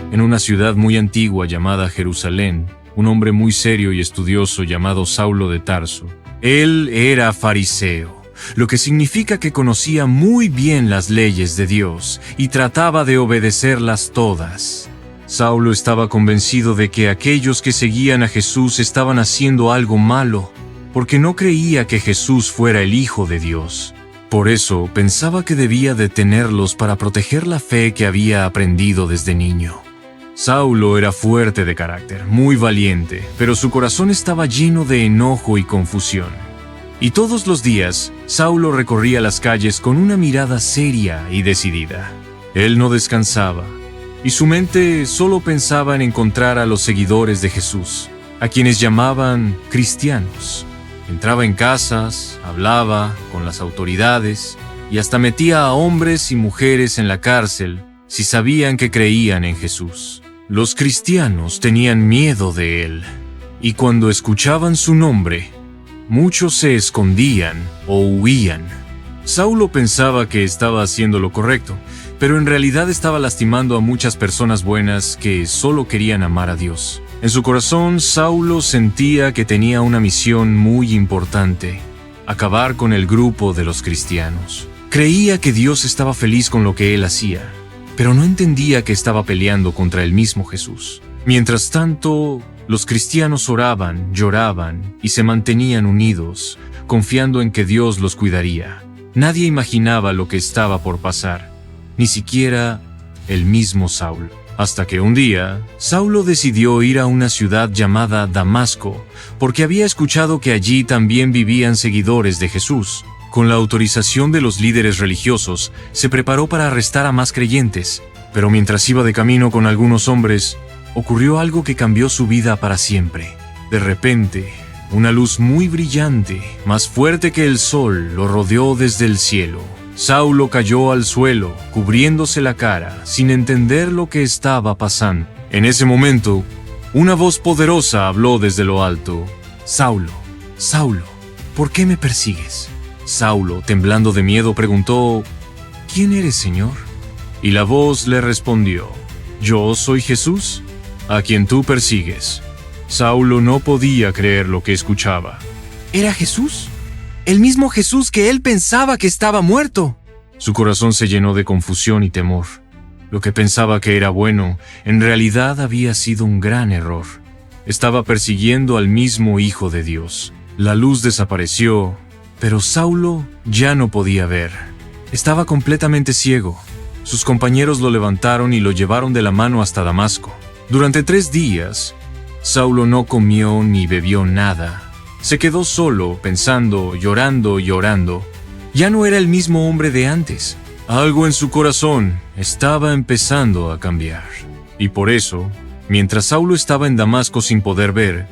En una ciudad muy antigua llamada Jerusalén, un hombre muy serio y estudioso llamado Saulo de Tarso. Él era fariseo, lo que significa que conocía muy bien las leyes de Dios y trataba de obedecerlas todas. Saulo estaba convencido de que aquellos que seguían a Jesús estaban haciendo algo malo, porque no creía que Jesús fuera el Hijo de Dios. Por eso pensaba que debía detenerlos para proteger la fe que había aprendido desde niño. Saulo era fuerte de carácter, muy valiente, pero su corazón estaba lleno de enojo y confusión. Y todos los días, Saulo recorría las calles con una mirada seria y decidida. Él no descansaba, y su mente solo pensaba en encontrar a los seguidores de Jesús, a quienes llamaban cristianos. Entraba en casas, hablaba con las autoridades y hasta metía a hombres y mujeres en la cárcel si sabían que creían en Jesús. Los cristianos tenían miedo de él, y cuando escuchaban su nombre, muchos se escondían o huían. Saulo pensaba que estaba haciendo lo correcto, pero en realidad estaba lastimando a muchas personas buenas que solo querían amar a Dios. En su corazón, Saulo sentía que tenía una misión muy importante: acabar con el grupo de los cristianos. Creía que Dios estaba feliz con lo que él hacía, pero no entendía que estaba peleando contra el mismo Jesús. Mientras tanto, los cristianos oraban, lloraban y se mantenían unidos, confiando en que Dios los cuidaría. Nadie imaginaba lo que estaba por pasar, ni siquiera el mismo Saulo. Hasta que un día, Saulo decidió ir a una ciudad llamada Damasco, porque había escuchado que allí también vivían seguidores de Jesús. Con la autorización de los líderes religiosos, se preparó para arrestar a más creyentes, pero mientras iba de camino con algunos hombres, ocurrió algo que cambió su vida para siempre. De repente, una luz muy brillante, más fuerte que el sol, lo rodeó desde el cielo. Saulo cayó al suelo, cubriéndose la cara, sin entender lo que estaba pasando. En ese momento, una voz poderosa habló desde lo alto: «Saulo, Saulo, ¿por qué me persigues?». Saulo, temblando de miedo, preguntó: «¿Quién eres, Señor?». Y la voz le respondió: «Yo soy Jesús, a quien tú persigues». Saulo no podía creer lo que escuchaba. ¿Era Jesús? El mismo Jesús que él pensaba que estaba muerto. Su corazón se llenó de confusión y temor. Lo que pensaba que era bueno, en realidad había sido un gran error. Estaba persiguiendo al mismo Hijo de Dios. La luz desapareció, pero Saulo ya no podía ver. Estaba completamente ciego. Sus compañeros lo levantaron y lo llevaron de la mano hasta Damasco. Durante 3 días, Saulo no comió ni bebió nada. Se quedó solo, pensando, llorando y orando. Ya no era el mismo hombre de antes. Algo en su corazón estaba empezando a cambiar. Y por eso, mientras Saulo estaba en Damasco sin poder ver,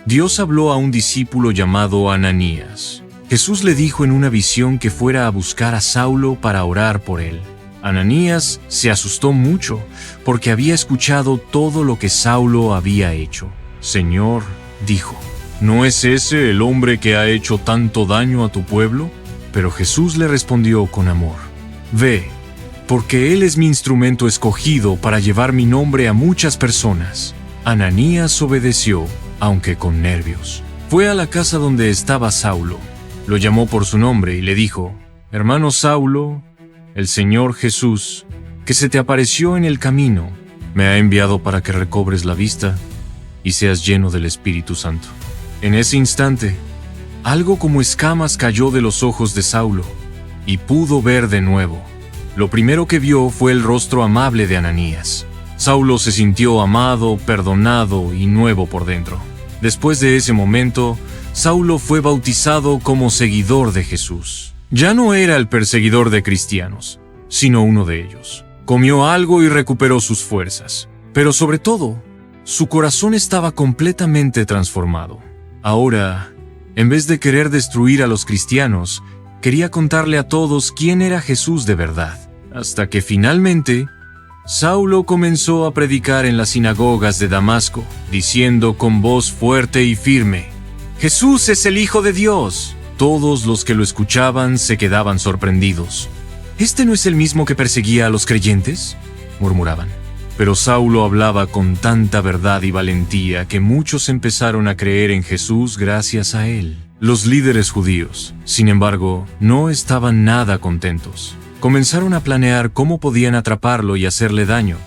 Dios habló a un discípulo llamado Ananías. Jesús le dijo en una visión que fuera a buscar a Saulo para orar por él. Ananías se asustó mucho porque había escuchado todo lo que Saulo había hecho. «Señor», dijo, «¿no es ese el hombre que ha hecho tanto daño a tu pueblo?». Pero Jesús le respondió con amor: «Ve, porque él es mi instrumento escogido para llevar mi nombre a muchas personas». Ananías obedeció, aunque con nervios. Fue a la casa donde estaba Saulo. Lo llamó por su nombre y le dijo: «Hermano Saulo, el Señor Jesús, que se te apareció en el camino, me ha enviado para que recobres la vista y seas lleno del Espíritu Santo». En ese instante, algo como escamas cayó de los ojos de Saulo, y pudo ver de nuevo. Lo primero que vio fue el rostro amable de Ananías. Saulo se sintió amado, perdonado y nuevo por dentro. Después de ese momento, Saulo fue bautizado como seguidor de Jesús. Ya no era el perseguidor de cristianos, sino uno de ellos. Comió algo y recuperó sus fuerzas. Pero sobre todo, su corazón estaba completamente transformado. Ahora, en vez de querer destruir a los cristianos, quería contarle a todos quién era Jesús de verdad. Hasta que finalmente, Saulo comenzó a predicar en las sinagogas de Damasco, diciendo con voz fuerte y firme: «Jesús es el Hijo de Dios». Todos los que lo escuchaban se quedaban sorprendidos. «¿Este no es el mismo que perseguía a los creyentes?», murmuraban. Pero Saulo hablaba con tanta verdad y valentía que muchos empezaron a creer en Jesús gracias a él. Los líderes judíos, sin embargo, no estaban nada contentos. Comenzaron a planear cómo podían atraparlo y hacerle daño.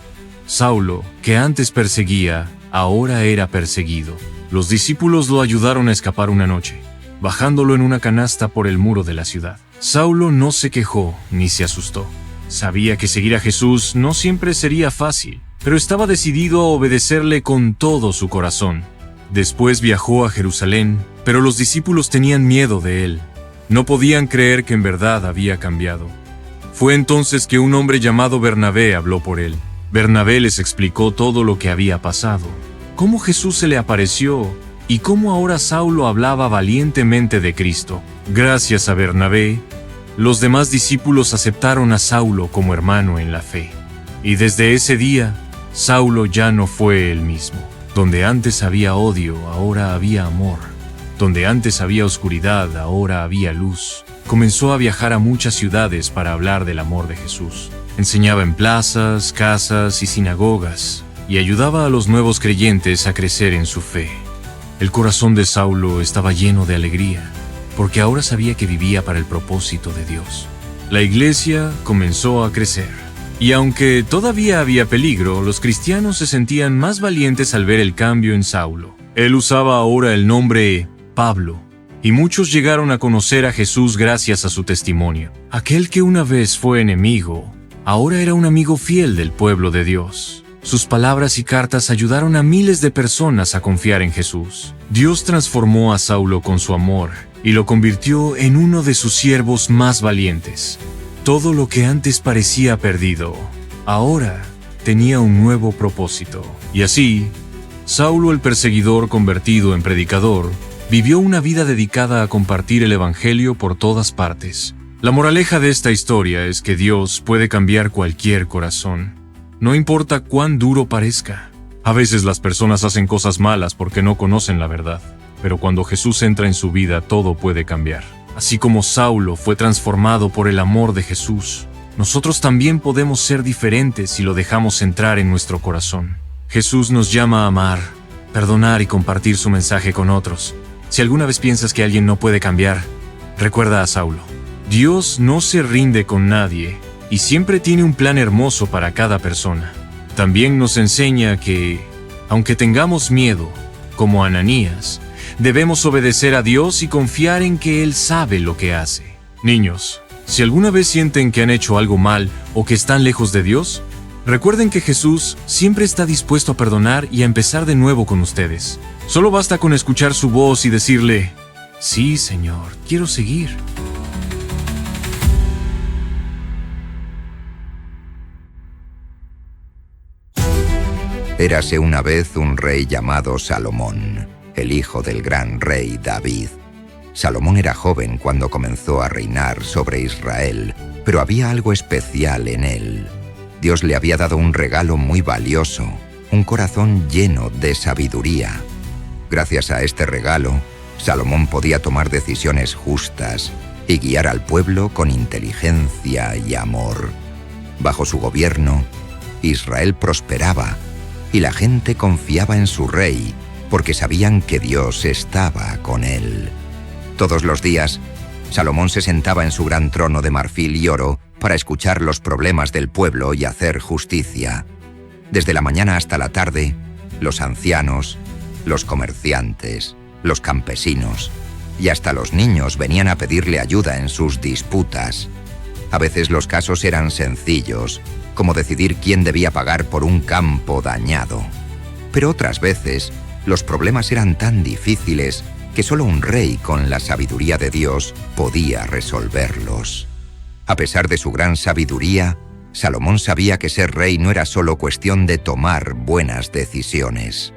Saulo, que antes perseguía, ahora era perseguido. Los discípulos lo ayudaron a escapar una noche, bajándolo en una canasta por el muro de la ciudad. Saulo no se quejó ni se asustó. Sabía que seguir a Jesús no siempre sería fácil, pero estaba decidido a obedecerle con todo su corazón. Después viajó a Jerusalén, pero los discípulos tenían miedo de él. No podían creer que en verdad había cambiado. Fue entonces que un hombre llamado Bernabé habló por él. Bernabé les explicó todo lo que había pasado, cómo Jesús se le apareció y cómo ahora Saulo hablaba valientemente de Cristo. Gracias a Bernabé, los demás discípulos aceptaron a Saulo como hermano en la fe. Y desde ese día, Saulo ya no fue el mismo. Donde antes había odio, ahora había amor. Donde antes había oscuridad, ahora había luz. Comenzó a viajar a muchas ciudades para hablar del amor de Jesús. Enseñaba en plazas, casas y sinagogas, y ayudaba a los nuevos creyentes a crecer en su fe. El corazón de Saulo estaba lleno de alegría, porque ahora sabía que vivía para el propósito de Dios. La iglesia comenzó a crecer, y aunque todavía había peligro, los cristianos se sentían más valientes al ver el cambio en Saulo. Él usaba ahora el nombre Pablo, y muchos llegaron a conocer a Jesús gracias a su testimonio. Aquel que una vez fue enemigo, ahora era un amigo fiel del pueblo de Dios. Sus palabras y cartas ayudaron a miles de personas a confiar en Jesús. Dios transformó a Saulo con su amor y lo convirtió en uno de sus siervos más valientes. Todo lo que antes parecía perdido, ahora tenía un nuevo propósito. Y así, Saulo el perseguidor convertido en predicador, vivió una vida dedicada a compartir el Evangelio por todas partes. La moraleja de esta historia es que Dios puede cambiar cualquier corazón, no importa cuán duro parezca. A veces las personas hacen cosas malas porque no conocen la verdad, pero cuando Jesús entra en su vida todo puede cambiar. Así como Saulo fue transformado por el amor de Jesús, nosotros también podemos ser diferentes si lo dejamos entrar en nuestro corazón. Jesús nos llama a amar, perdonar y compartir su mensaje con otros. Si alguna vez piensas que alguien no puede cambiar, recuerda a Saulo. Dios no se rinde con nadie y siempre tiene un plan hermoso para cada persona. También nos enseña que, aunque tengamos miedo, como Ananías, debemos obedecer a Dios y confiar en que Él sabe lo que hace. Niños, si alguna vez sienten que han hecho algo mal o que están lejos de Dios, recuerden que Jesús siempre está dispuesto a perdonar y a empezar de nuevo con ustedes. Solo basta con escuchar su voz y decirle: sí, Señor, quiero seguir. Érase una vez un rey llamado Salomón, el hijo del gran rey David. Salomón era joven cuando comenzó a reinar sobre Israel, pero había algo especial en él. Dios le había dado un regalo muy valioso, un corazón lleno de sabiduría. Gracias a este regalo, Salomón podía tomar decisiones justas y guiar al pueblo con inteligencia y amor. Bajo su gobierno, Israel prosperaba y la gente confiaba en su rey porque sabían que Dios estaba con él. Todos los días, Salomón se sentaba en su gran trono de marfil y oro para escuchar los problemas del pueblo y hacer justicia. Desde la mañana hasta la tarde, los ancianos, los comerciantes, los campesinos y hasta los niños venían a pedirle ayuda en sus disputas. A veces los casos eran sencillos, como decidir quién debía pagar por un campo dañado. Pero otras veces, los problemas eran tan difíciles que solo un rey con la sabiduría de Dios podía resolverlos. A pesar de su gran sabiduría, Salomón sabía que ser rey no era solo cuestión de tomar buenas decisiones.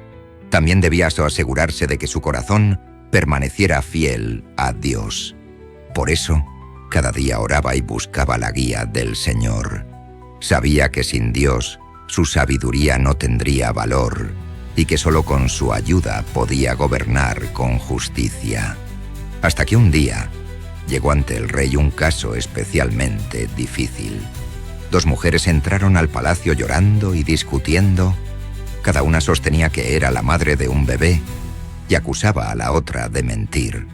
También debía asegurarse de que su corazón permaneciera fiel a Dios. Por eso, cada día oraba y buscaba la guía del Señor. Sabía que sin Dios, su sabiduría no tendría valor y que solo con su ayuda podía gobernar con justicia. Hasta que un día llegó ante el rey un caso especialmente difícil. 2 mujeres entraron al palacio llorando y discutiendo. Cada una sostenía que era la madre de un bebé y acusaba a la otra de mentir.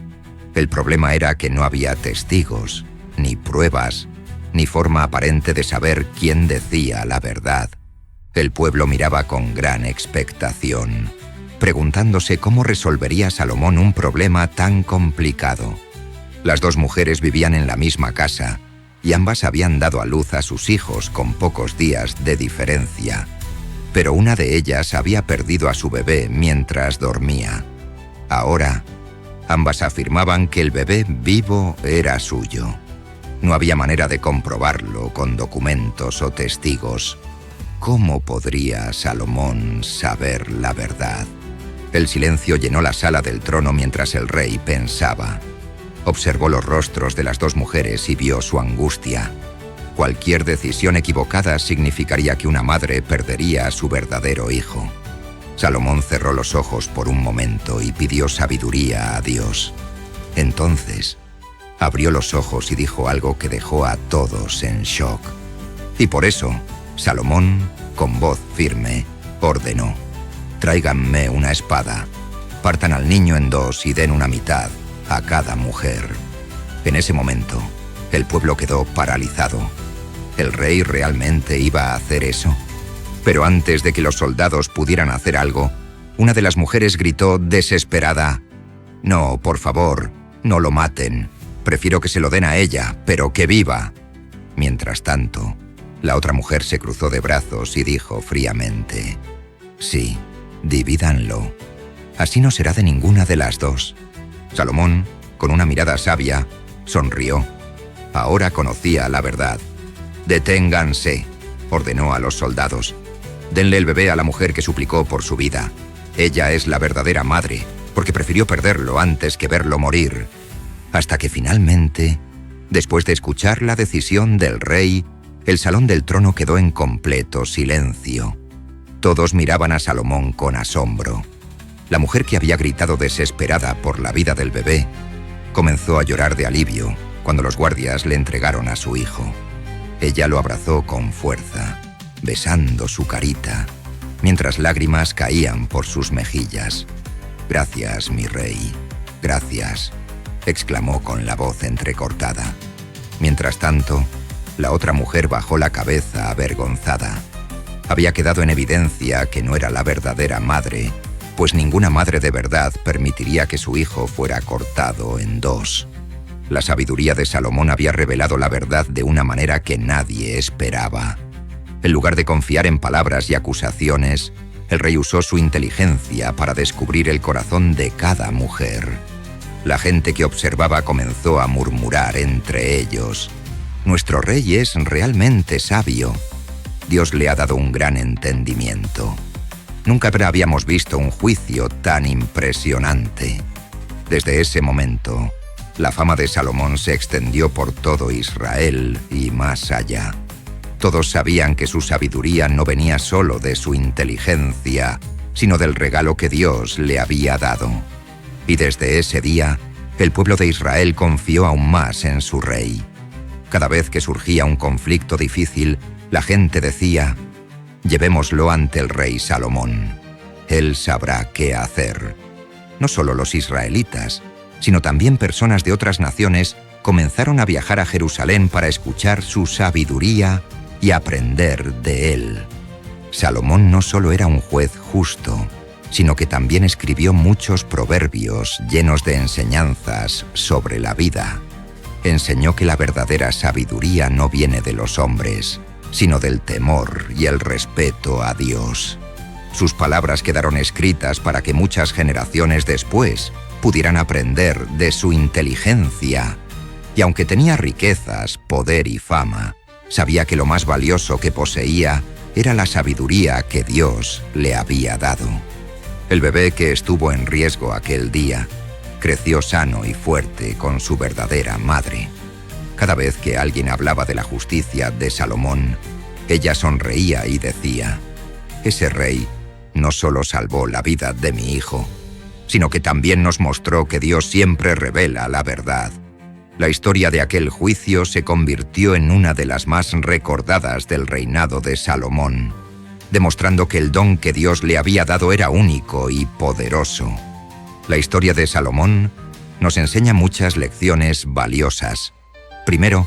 El problema era que no había testigos, ni pruebas, ni forma aparente de saber quién decía la verdad. El pueblo miraba con gran expectación, preguntándose cómo resolvería Salomón un problema tan complicado. Las 2 mujeres vivían en la misma casa y ambas habían dado a luz a sus hijos con pocos días de diferencia. Pero una de ellas había perdido a su bebé mientras dormía. Ahora, ambas afirmaban que el bebé vivo era suyo. No había manera de comprobarlo con documentos o testigos. ¿Cómo podría Salomón saber la verdad? El silencio llenó la sala del trono mientras el rey pensaba. Observó los rostros de las 2 mujeres y vio su angustia. Cualquier decisión equivocada significaría que una madre perdería a su verdadero hijo. Salomón cerró los ojos por un momento y pidió sabiduría a Dios. Entonces, abrió los ojos y dijo algo que dejó a todos en shock. Y por eso, Salomón, con voz firme, ordenó: «Tráiganme una espada, partan al niño en 2 y den una mitad a cada mujer». En ese momento, el pueblo quedó paralizado. ¿El rey realmente iba a hacer eso? Pero antes de que los soldados pudieran hacer algo, una de las mujeres gritó desesperada: «No, por favor, no lo maten. Prefiero que se lo den a ella, pero que viva». Mientras tanto, la otra mujer se cruzó de brazos y dijo fríamente: «Sí, divídanlo. Así no será de ninguna de las 2». Salomón, con una mirada sabia, sonrió. Ahora conocía la verdad. «Deténganse», ordenó a los soldados. «Denle el bebé a la mujer que suplicó por su vida. Ella es la verdadera madre, porque prefirió perderlo antes que verlo morir». Hasta que finalmente, después de escuchar la decisión del rey, el salón del trono quedó en completo silencio. Todos miraban a Salomón con asombro. La mujer, que había gritado desesperada por la vida del bebé, comenzó a llorar de alivio cuando los guardias le entregaron a su hijo. Ella lo abrazó con fuerza, besando su carita, mientras lágrimas caían por sus mejillas. «Gracias, mi rey, gracias», exclamó con la voz entrecortada. Mientras tanto, la otra mujer bajó la cabeza avergonzada. Había quedado en evidencia que no era la verdadera madre, pues ninguna madre de verdad permitiría que su hijo fuera cortado en 2. La sabiduría de Salomón había revelado la verdad de una manera que nadie esperaba. En lugar de confiar en palabras y acusaciones, el rey usó su inteligencia para descubrir el corazón de cada mujer. La gente que observaba comenzó a murmurar entre ellos: «Nuestro rey es realmente sabio. Dios le ha dado un gran entendimiento. Nunca habíamos visto un juicio tan impresionante». Desde ese momento, la fama de Salomón se extendió por todo Israel y más allá. Todos sabían que su sabiduría no venía solo de su inteligencia, sino del regalo que Dios le había dado. Y desde ese día, el pueblo de Israel confió aún más en su rey. Cada vez que surgía un conflicto difícil, la gente decía: «Llevémoslo ante el rey Salomón. Él sabrá qué hacer». No solo los israelitas, sino también personas de otras naciones comenzaron a viajar a Jerusalén para escuchar su sabiduría y aprender de él. Salomón no solo era un juez justo, sino que también escribió muchos proverbios llenos de enseñanzas sobre la vida. Enseñó que la verdadera sabiduría no viene de los hombres, sino del temor y el respeto a Dios. Sus palabras quedaron escritas para que muchas generaciones después pudieran aprender de su inteligencia. Y aunque tenía riquezas, poder y fama, sabía que lo más valioso que poseía era la sabiduría que Dios le había dado. El bebé que estuvo en riesgo aquel día creció sano y fuerte con su verdadera madre. Cada vez que alguien hablaba de la justicia de Salomón, ella sonreía y decía: «Ese rey no solo salvó la vida de mi hijo, sino que también nos mostró que Dios siempre revela la verdad. La historia de aquel juicio se convirtió en una de las más recordadas del reinado de Salomón, demostrando que el don que Dios le había dado era único y poderoso. La historia de Salomón nos enseña muchas lecciones valiosas. Primero,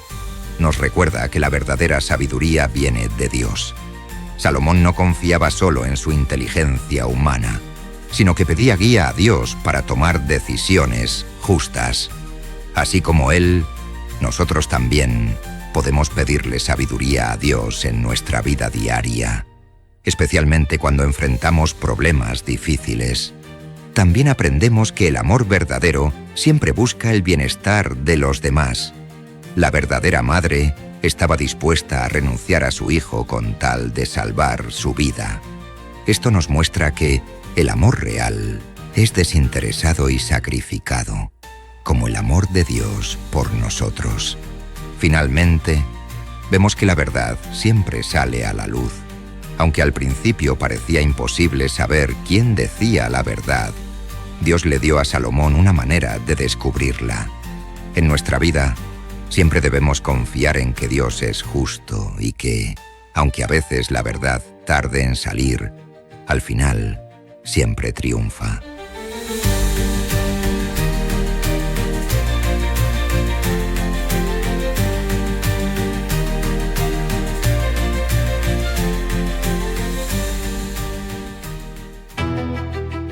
nos recuerda que la verdadera sabiduría viene de Dios. Salomón no confiaba solo en su inteligencia humana, sino que pedía guía a Dios para tomar decisiones justas. Así como él, nosotros también podemos pedirle sabiduría a Dios en nuestra vida diaria, especialmente cuando enfrentamos problemas difíciles. También aprendemos que el amor verdadero siempre busca el bienestar de los demás. La verdadera madre estaba dispuesta a renunciar a su hijo con tal de salvar su vida. Esto nos muestra que el amor real es desinteresado y sacrificado, como el amor de Dios por nosotros. Finalmente, vemos que la verdad siempre sale a la luz. Aunque al principio parecía imposible saber quién decía la verdad, Dios le dio a Salomón una manera de descubrirla. En nuestra vida, siempre debemos confiar en que Dios es justo y que, aunque a veces la verdad tarde en salir, al final siempre triunfa.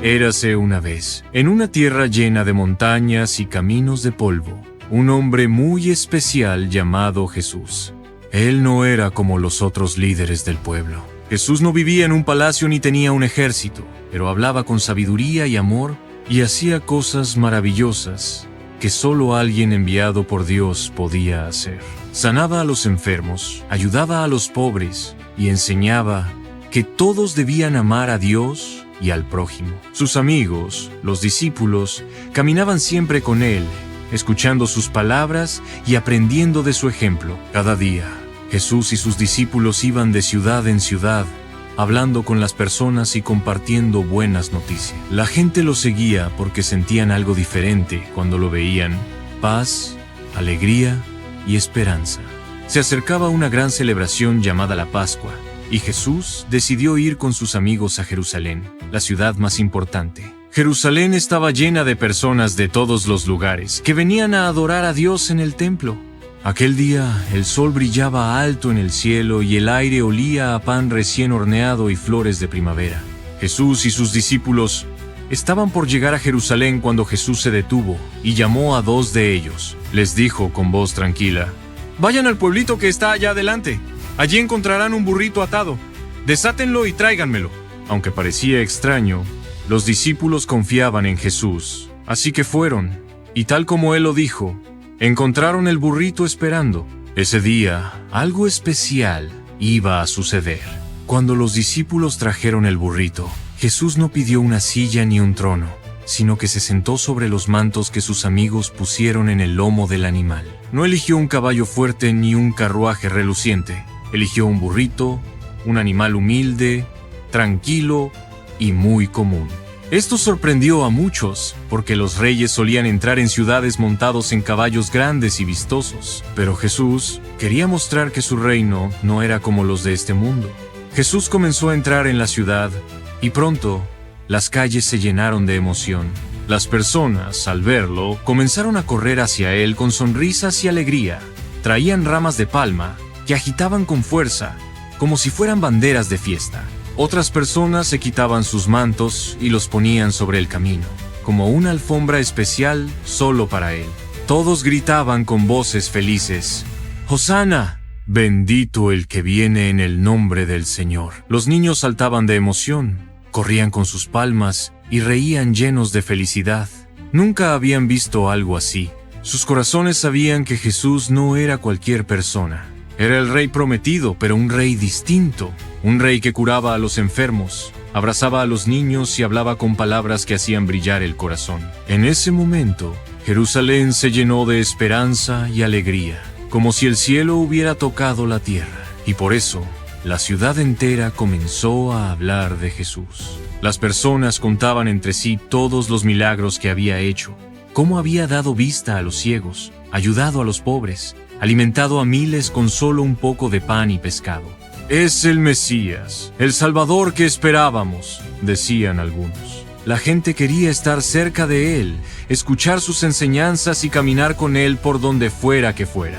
Érase una vez, en una tierra llena de montañas y caminos de polvo, un hombre muy especial llamado Jesús. Él no era como los otros líderes del pueblo. Jesús no vivía en un palacio ni tenía un ejército, pero hablaba con sabiduría y amor y hacía cosas maravillosas que solo alguien enviado por Dios podía hacer. Sanaba a los enfermos, ayudaba a los pobres y enseñaba que todos debían amar a Dios y al prójimo. Sus amigos, los discípulos, caminaban siempre con él, escuchando sus palabras y aprendiendo de su ejemplo. Cada día, Jesús y sus discípulos iban de ciudad en ciudad, hablando con las personas y compartiendo buenas noticias. La gente lo seguía porque sentían algo diferente cuando lo veían: paz, alegría y esperanza. Se acercaba una gran celebración llamada la Pascua, y Jesús decidió ir con sus amigos a Jerusalén, la ciudad más importante. Jerusalén estaba llena de personas de todos los lugares que venían a adorar a Dios en el templo. Aquel día el sol brillaba alto en el cielo y el aire olía a pan recién horneado y flores de primavera. Jesús y sus discípulos estaban por llegar a Jerusalén cuando Jesús se detuvo y llamó a 2 de ellos. Les dijo con voz tranquila: «Vayan al pueblito que está allá adelante. Allí encontrarán un burrito atado. Desátenlo y tráiganmelo». Aunque parecía extraño, los discípulos confiaban en Jesús, así que fueron, y tal como él lo dijo, encontraron el burrito esperando. Ese día, algo especial iba a suceder. Cuando los discípulos trajeron el burrito, Jesús no pidió una silla ni un trono, sino que se sentó sobre los mantos que sus amigos pusieron en el lomo del animal. No eligió un caballo fuerte ni un carruaje reluciente. Eligió un burrito, un animal humilde, tranquilo y muy común. Esto sorprendió a muchos, porque los reyes solían entrar en ciudades montados en caballos grandes y vistosos. Pero Jesús quería mostrar que su reino no era como los de este mundo. Jesús comenzó a entrar en la ciudad, y pronto las calles se llenaron de emoción. Las personas, al verlo, comenzaron a correr hacia él con sonrisas y alegría. Traían ramas de palma que agitaban con fuerza, como si fueran banderas de fiesta. Otras personas se quitaban sus mantos y los ponían sobre el camino, como una alfombra especial solo para él. Todos gritaban con voces felices: «¡Hosana! Bendito el que viene en el nombre del Señor». Los niños saltaban de emoción, corrían con sus palmas y reían llenos de felicidad. Nunca habían visto algo así. Sus corazones sabían que Jesús no era cualquier persona. Era el rey prometido, pero un rey distinto. Un rey que curaba a los enfermos, abrazaba a los niños y hablaba con palabras que hacían brillar el corazón. En ese momento, Jerusalén se llenó de esperanza y alegría, como si el cielo hubiera tocado la tierra. Y por eso, la ciudad entera comenzó a hablar de Jesús. Las personas contaban entre sí todos los milagros que había hecho, cómo había dado vista a los ciegos, ayudado a los pobres, alimentado a miles con solo un poco de pan y pescado. Es el Mesías, el Salvador que esperábamos, decían algunos. La gente quería estar cerca de él, escuchar sus enseñanzas y caminar con él por donde fuera que fuera.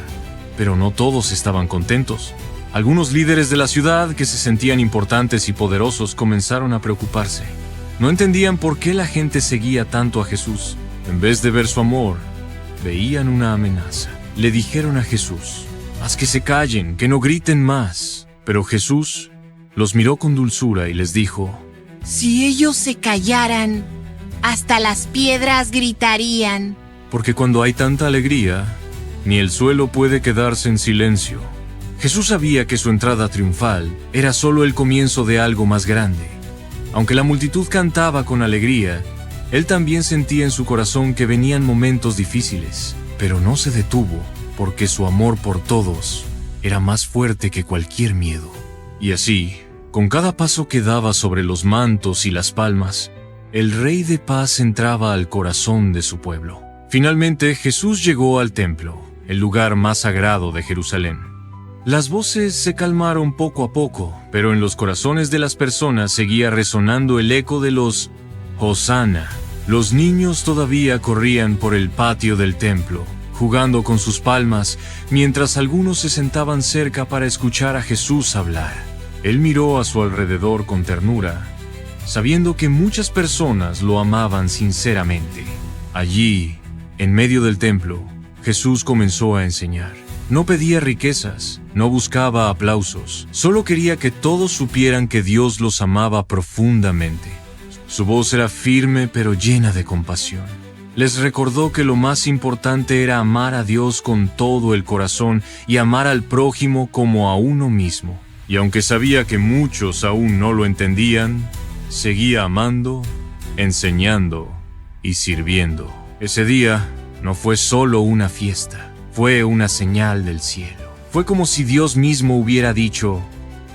Pero no todos estaban contentos. Algunos líderes de la ciudad, que se sentían importantes y poderosos, comenzaron a preocuparse. No entendían por qué la gente seguía tanto a Jesús. En vez de ver su amor, veían una amenaza. Le dijeron a Jesús: «Haz que se callen, que no griten más». Pero Jesús los miró con dulzura y les dijo: Si ellos se callaran, hasta las piedras gritarían. Porque cuando hay tanta alegría, ni el suelo puede quedarse en silencio. Jesús sabía que su entrada triunfal era solo el comienzo de algo más grande. Aunque la multitud cantaba con alegría, él también sentía en su corazón que venían momentos difíciles, pero no se detuvo, porque su amor por todos era más fuerte que cualquier miedo. Y así, con cada paso que daba sobre los mantos y las palmas, el Rey de Paz entraba al corazón de su pueblo. Finalmente, Jesús llegó al templo, el lugar más sagrado de Jerusalén. Las voces se calmaron poco a poco, pero en los corazones de las personas seguía resonando el eco de los Hosana. Los niños todavía corrían por el patio del templo, jugando con sus palmas, mientras algunos se sentaban cerca para escuchar a Jesús hablar. Él miró a su alrededor con ternura, sabiendo que muchas personas lo amaban sinceramente. Allí, en medio del templo, Jesús comenzó a enseñar. No pedía riquezas, no buscaba aplausos, solo quería que todos supieran que Dios los amaba profundamente. Su voz era firme pero llena de compasión. Les recordó que lo más importante era amar a Dios con todo el corazón y amar al prójimo como a uno mismo. Y aunque sabía que muchos aún no lo entendían, seguía amando, enseñando y sirviendo. Ese día no fue solo una fiesta. Fue una señal del cielo. Fue como si Dios mismo hubiera dicho: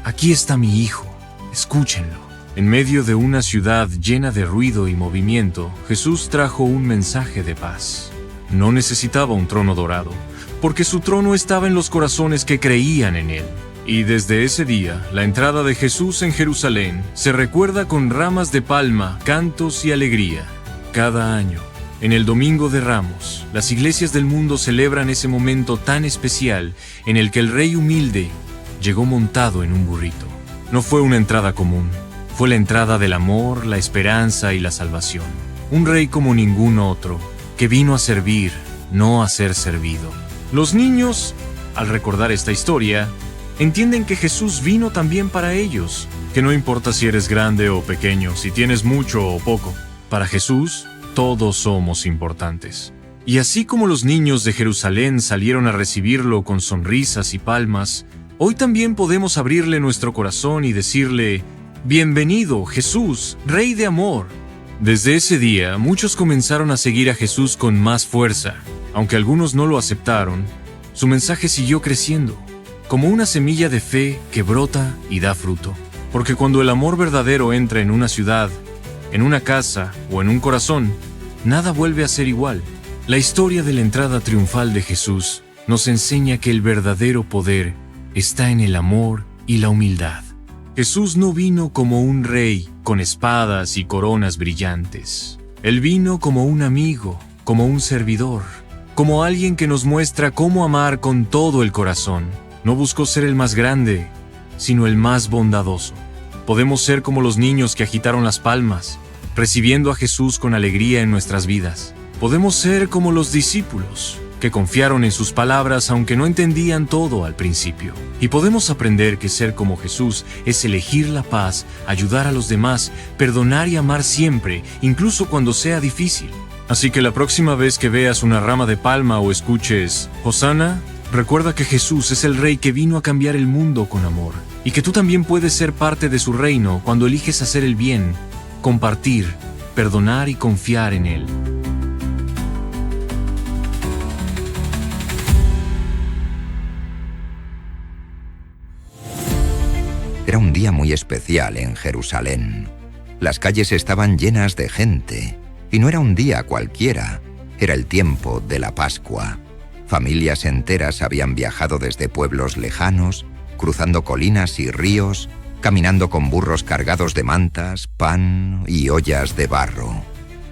«Aquí está mi hijo, escúchenlo». En medio de una ciudad llena de ruido y movimiento, Jesús trajo un mensaje de paz. No necesitaba un trono dorado, porque su trono estaba en los corazones que creían en él. Y desde ese día, la entrada de Jesús en Jerusalén se recuerda con ramas de palma, cantos y alegría. Cada año, en el Domingo de Ramos, las iglesias del mundo celebran ese momento tan especial en el que el Rey humilde llegó montado en un burrito. No fue una entrada común, fue la entrada del amor, la esperanza y la salvación. Un rey como ningún otro, que vino a servir, no a ser servido. Los niños, al recordar esta historia, entienden que Jesús vino también para ellos, que no importa si eres grande o pequeño, si tienes mucho o poco. Para Jesús, todos somos importantes. Y así como los niños de Jerusalén salieron a recibirlo con sonrisas y palmas, hoy también podemos abrirle nuestro corazón y decirle: «Bienvenido, Jesús, Rey de amor». Desde ese día, muchos comenzaron a seguir a Jesús con más fuerza. Aunque algunos no lo aceptaron, su mensaje siguió creciendo, como una semilla de fe que brota y da fruto. Porque cuando el amor verdadero entra en una ciudad, en una casa o en un corazón, nada vuelve a ser igual. La historia de la entrada triunfal de Jesús nos enseña que el verdadero poder está en el amor y la humildad. Jesús no vino como un rey con espadas y coronas brillantes. Él vino como un amigo, como un servidor, como alguien que nos muestra cómo amar con todo el corazón. No buscó ser el más grande, sino el más bondadoso. Podemos ser como los niños que agitaron las palmas, recibiendo a Jesús con alegría en nuestras vidas. Podemos ser como los discípulos, que confiaron en sus palabras aunque no entendían todo al principio. Y podemos aprender que ser como Jesús es elegir la paz, ayudar a los demás, perdonar y amar siempre, incluso cuando sea difícil. Así que la próxima vez que veas una rama de palma o escuches Hosana, recuerda que Jesús es el Rey que vino a cambiar el mundo con amor, y que tú también puedes ser parte de su reino cuando eliges hacer el bien, compartir, perdonar y confiar en Él. Era un día muy especial en Jerusalén. Las calles estaban llenas de gente, y no era un día cualquiera, era el tiempo de la Pascua. Familias enteras habían viajado desde pueblos lejanos, cruzando colinas y ríos, caminando con burros cargados de mantas, pan y ollas de barro.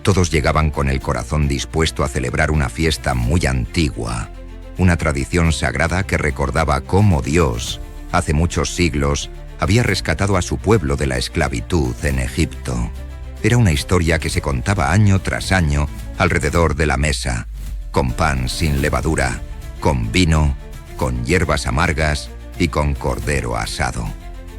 Todos llegaban con el corazón dispuesto a celebrar una fiesta muy antigua, una tradición sagrada que recordaba cómo Dios, hace muchos siglos, había rescatado a su pueblo de la esclavitud en Egipto. Era una historia que se contaba año tras año alrededor de la mesa, con pan sin levadura, con vino, con hierbas amargas y con cordero asado.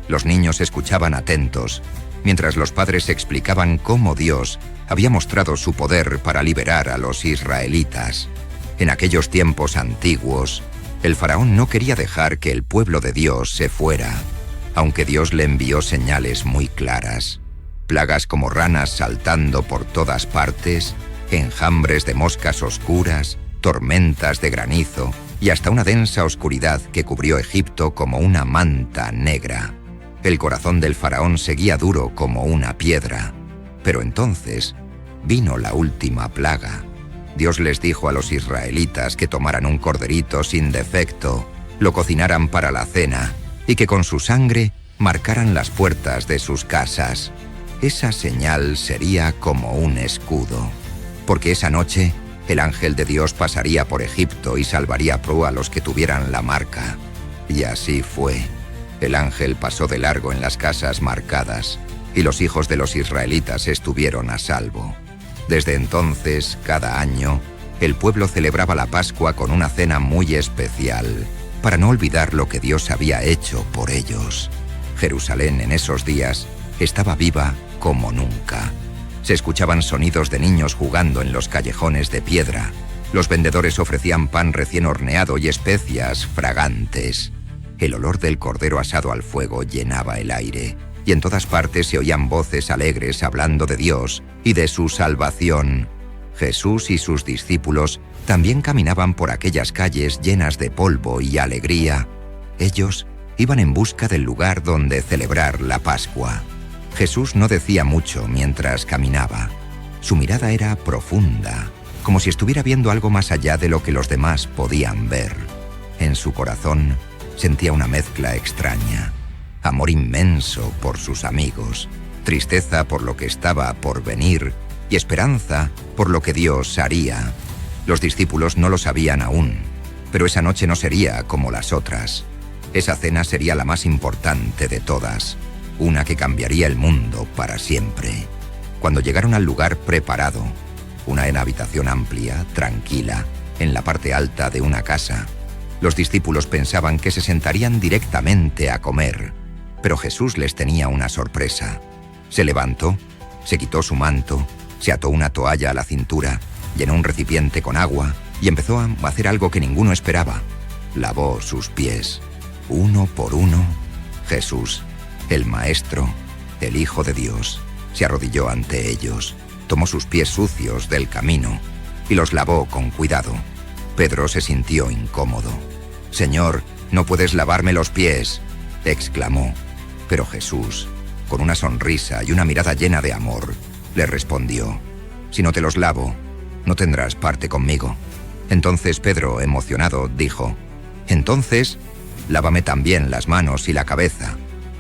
Los niños escuchaban atentos, mientras los padres explicaban cómo Dios había mostrado su poder para liberar a los israelitas. En aquellos tiempos antiguos, el faraón no quería dejar que el pueblo de Dios se fuera, aunque Dios le envió señales muy claras. Plagas como ranas saltando por todas partes, enjambres de moscas oscuras, tormentas de granizo y hasta una densa oscuridad que cubrió Egipto como una manta negra. El corazón del faraón seguía duro como una piedra. Pero entonces vino la última plaga. Dios les dijo a los israelitas que tomaran un corderito sin defecto, lo cocinaran para la cena y que con su sangre marcaran las puertas de sus casas. Esa señal sería como un escudo, porque esa noche el ángel de Dios pasaría por Egipto y salvaría a los que tuvieran la marca. Y así fue. El ángel pasó de largo en las casas marcadas, y los hijos de los israelitas estuvieron a salvo. Desde entonces, cada año, el pueblo celebraba la Pascua con una cena muy especial, para no olvidar lo que Dios había hecho por ellos. Jerusalén en esos días estaba viva como nunca. Se escuchaban sonidos de niños jugando en los callejones de piedra. Los vendedores ofrecían pan recién horneado y especias fragantes. El olor del cordero asado al fuego llenaba el aire, y en todas partes se oían voces alegres hablando de Dios y de su salvación. Jesús y sus discípulos también caminaban por aquellas calles llenas de polvo y alegría. Ellos iban en busca del lugar donde celebrar la Pascua. Jesús no decía mucho mientras caminaba. Su mirada era profunda, como si estuviera viendo algo más allá de lo que los demás podían ver. En su corazón sentía una mezcla extraña: amor inmenso por sus amigos, tristeza por lo que estaba por venir y esperanza por lo que Dios haría. Los discípulos no lo sabían aún, pero esa noche no sería como las otras. Esa cena sería la más importante de todas, una que cambiaría el mundo para siempre. Cuando llegaron al lugar preparado, una habitación amplia, tranquila, en la parte alta de una casa, los discípulos pensaban que se sentarían directamente a comer, pero Jesús les tenía una sorpresa. Se levantó, se quitó su manto, se ató una toalla a la cintura, llenó un recipiente con agua y empezó a hacer algo que ninguno esperaba. Lavó sus pies. Uno por uno, Jesús, el Maestro, el Hijo de Dios, se arrodilló ante ellos, tomó sus pies sucios del camino y los lavó con cuidado. Pedro se sintió incómodo. «Señor, no puedes lavarme los pies», exclamó. Pero Jesús, con una sonrisa y una mirada llena de amor, le respondió: «Si no te los lavo, no tendrás parte conmigo». Entonces Pedro, emocionado, dijo: «Entonces, lávame también las manos y la cabeza».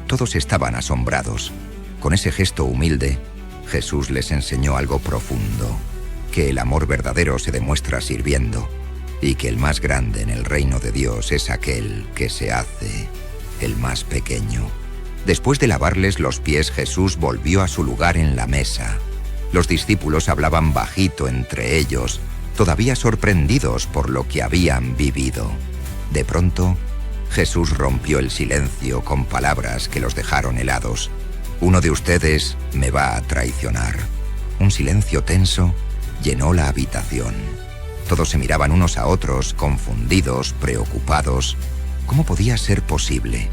Todos estaban asombrados. Con ese gesto humilde, Jesús les enseñó algo profundo: que el amor verdadero se demuestra sirviendo, y que el más grande en el reino de Dios es aquel que se hace el más pequeño. Después de lavarles los pies, Jesús volvió a su lugar en la mesa. Los discípulos hablaban bajito entre ellos, todavía sorprendidos por lo que habían vivido. De pronto, Jesús rompió el silencio con palabras que los dejaron helados. «Uno de ustedes me va a traicionar». Un silencio tenso llenó la habitación. Todos se miraban unos a otros, confundidos, preocupados. ¿Cómo podía ser posible?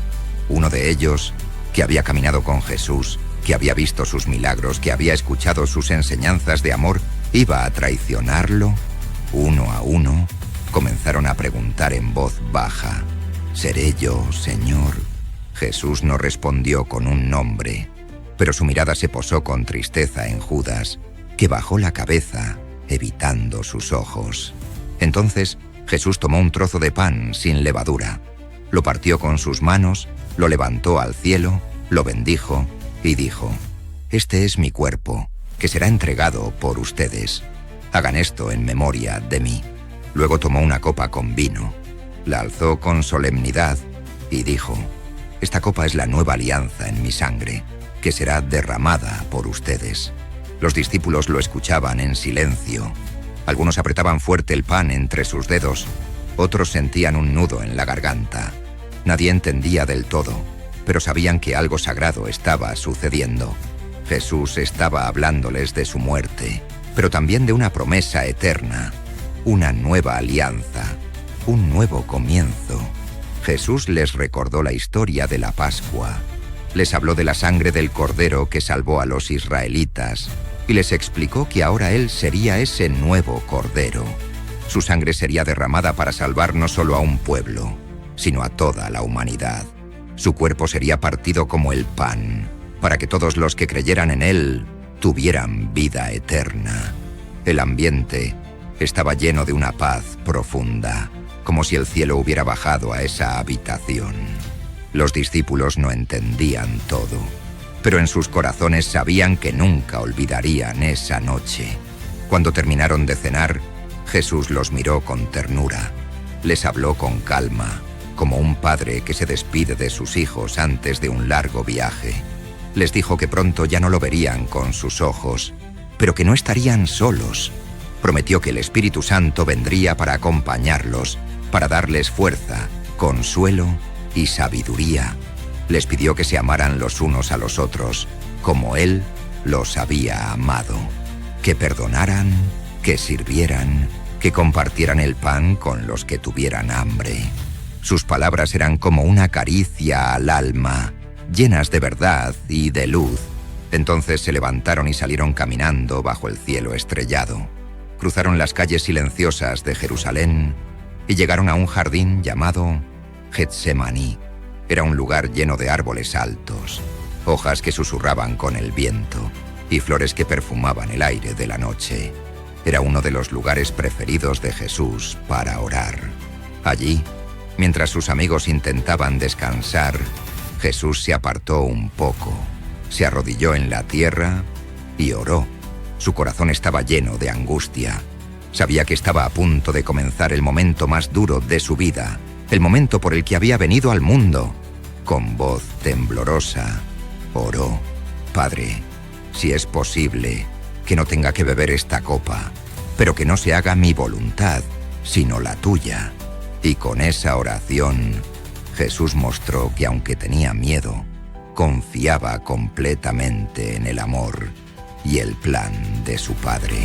Uno de ellos, que había caminado con Jesús, que había visto sus milagros, que había escuchado sus enseñanzas de amor, ¿iba a traicionarlo? Uno a uno, comenzaron a preguntar en voz baja: «¿Seré yo, Señor?». Jesús no respondió con un nombre, pero su mirada se posó con tristeza en Judas, que bajó la cabeza, evitando sus ojos. Entonces Jesús tomó un trozo de pan sin levadura, lo partió con sus manos, lo levantó al cielo, lo bendijo y dijo: «Este es mi cuerpo, que será entregado por ustedes. Hagan esto en memoria de mí». Luego tomó una copa con vino, la alzó con solemnidad y dijo: «Esta copa es la nueva alianza en mi sangre, que será derramada por ustedes». Los discípulos lo escuchaban en silencio. Algunos apretaban fuerte el pan entre sus dedos, otros sentían un nudo en la garganta. Nadie entendía del todo, pero sabían que algo sagrado estaba sucediendo. Jesús estaba hablándoles de su muerte, pero también de una promesa eterna, una nueva alianza, un nuevo comienzo. Jesús les recordó la historia de la Pascua. Les habló de la sangre del Cordero que salvó a los israelitas y les explicó que ahora Él sería ese nuevo Cordero. Su sangre sería derramada para salvar no solo a un pueblo, sino a toda la humanidad. Su cuerpo sería partido como el pan, para que todos los que creyeran en Él tuvieran vida eterna. El ambiente estaba lleno de una paz profunda, como si el cielo hubiera bajado a esa habitación. Los discípulos no entendían todo, pero en sus corazones sabían que nunca olvidarían esa noche. Cuando terminaron de cenar, Jesús los miró con ternura. Les habló con calma, como un padre que se despide de sus hijos antes de un largo viaje. Les dijo que pronto ya no lo verían con sus ojos, pero que no estarían solos. Prometió que el Espíritu Santo vendría para acompañarlos, para darles fuerza, consuelo y sabiduría. Les pidió que se amaran los unos a los otros, como Él los había amado, que perdonaran, que sirvieran, que compartieran el pan con los que tuvieran hambre. Sus palabras eran como una caricia al alma, llenas de verdad y de luz. Entonces se levantaron y salieron caminando bajo el cielo estrellado. Cruzaron las calles silenciosas de Jerusalén y llegaron a un jardín llamado Getsemaní. Era un lugar lleno de árboles altos, hojas que susurraban con el viento y flores que perfumaban el aire de la noche. Era uno de los lugares preferidos de Jesús para orar. Allí, mientras sus amigos intentaban descansar, Jesús se apartó un poco, se arrodilló en la tierra y oró. Su corazón estaba lleno de angustia. Sabía que estaba a punto de comenzar el momento más duro de su vida, el momento por el que había venido al mundo. Con voz temblorosa, oró: «Padre, si es posible, que no tenga que beber esta copa, pero que no se haga mi voluntad, sino la tuya». Y con esa oración, Jesús mostró que aunque tenía miedo, confiaba completamente en el amor y el plan de su Padre.